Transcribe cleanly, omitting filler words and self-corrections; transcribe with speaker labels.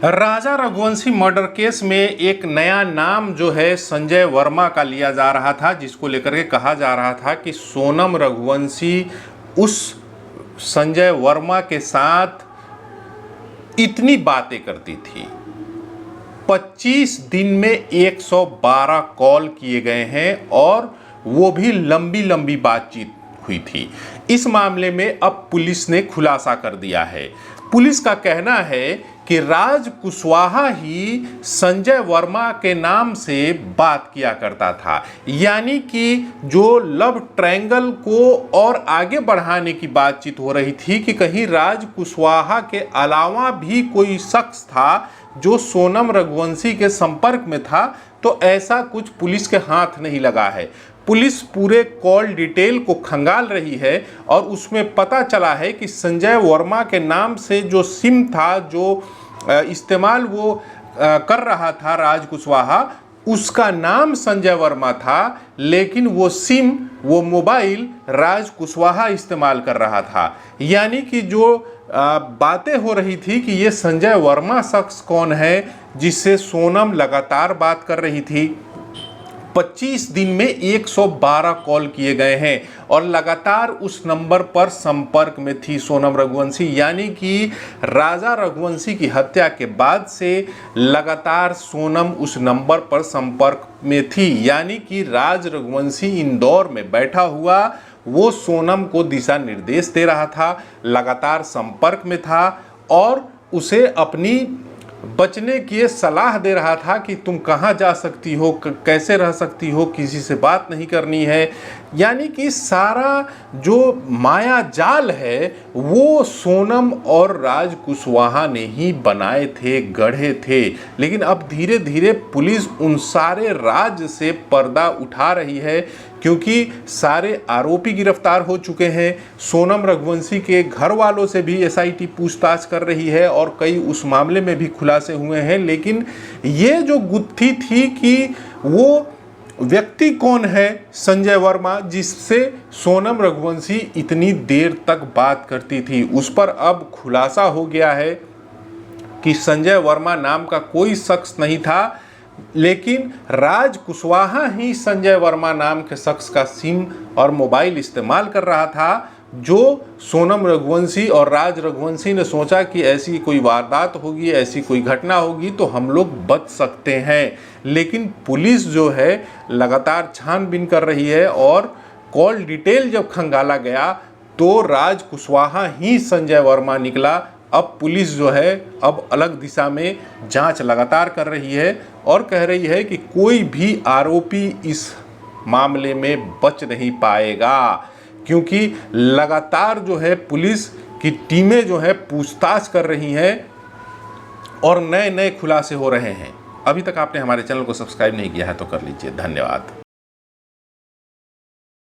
Speaker 1: राजा Raghuvanshi murder case में एक नया नाम जो है संजय वर्मा का लिया जा रहा था, जिसको लेकर के कहा जा रहा था कि सोनम रघुवंशी उस संजय वर्मा के साथ इतनी बातें करती थी। 25 दिन में 112 कॉल किए गए हैं और वो भी लंबी लंबी बातचीत हुई थी। इस मामले में अब पुलिस ने खुलासा कर दिया है। पुलिस का कहना है कि राज कुशवाहा ही संजय वर्मा के नाम से बात किया करता था, यानी कि जो लव ट्रायंगल को और आगे बढ़ाने की बातचीत हो रही थी कि कहीं राज कुशवाहा के अलावा भी कोई शख्स था जो सोनम रघुवंशी के संपर्क में था, तो ऐसा कुछ पुलिस के हाथ नहीं लगा है। पुलिस पूरे कॉल डिटेल को खंगाल रही है और उसमें पता चला है कि संजय वर्मा के नाम से जो सिम था, जो इस्तेमाल वो कर रहा था राज कुशवाहा, उसका नाम संजय वर्मा था, लेकिन वो सिम, वो मोबाइल राज कुशवाहा इस्तेमाल कर रहा था। यानी कि जो बातें हो रही थी कि ये संजय वर्मा शख्स कौन है जिससे सोनम लगातार बात कर रही थी। 25 दिन में 112 कॉल किए गए हैं और लगातार उस नंबर पर संपर्क में थी सोनम रघुवंशी, यानी कि राजा रघुवंशी की हत्या के बाद से लगातार सोनम उस नंबर पर संपर्क में थी। यानी कि राज रघुवंशी इंदौर में बैठा हुआ वो सोनम को दिशा निर्देश दे रहा था, लगातार संपर्क में था और उसे अपनी बचने की सलाह दे रहा था कि तुम कहाँ जा सकती हो, कैसे रह सकती हो, किसी से बात नहीं करनी है। यानी कि सारा जो माया जाल है वो सोनम और राज कुशवाहा ने ही बनाए थे, गढ़े थे। लेकिन अब धीरे धीरे पुलिस उन सारे राज से पर्दा उठा रही है, क्योंकि सारे आरोपी गिरफ्तार हो चुके हैं। सोनम रघुवंशी के घर वालों से भी एसआईटी पूछताछ कर रही है और कई उस मामले में भी खुलासे हुए हैं। लेकिन ये जो गुत्थी थी कि वो व्यक्ति कौन है संजय वर्मा जिससे सोनम रघुवंशी इतनी देर तक बात करती थी, उस पर अब खुलासा हो गया है कि संजय वर्मा नाम का कोई शख्स नहीं था, लेकिन राज कुशवाहा ही संजय वर्मा नाम के शख्स का सिम और मोबाइल इस्तेमाल कर रहा था। जो सोनम रघुवंशी और राज रघुवंशी ने सोचा कि ऐसी कोई वारदात होगी, ऐसी कोई घटना होगी तो हम लोग बच सकते हैं। लेकिन पुलिस जो है लगातार छानबीन कर रही है और कॉल डिटेल जब खंगाला गया तो राज कुशवाहा ही संजय वर्मा निकला। अब पुलिस जो है अब अलग दिशा में जांच लगातार कर रही है और कह रही है कि कोई भी आरोपी इस मामले में बच नहीं पाएगा, क्योंकि लगातार जो है पुलिस की टीमें जो है पूछताछ कर रही हैं और नए नए खुलासे हो रहे हैं। अभी तक आपने हमारे चैनल को सब्सक्राइब नहीं किया है तो कर लीजिए। धन्यवाद।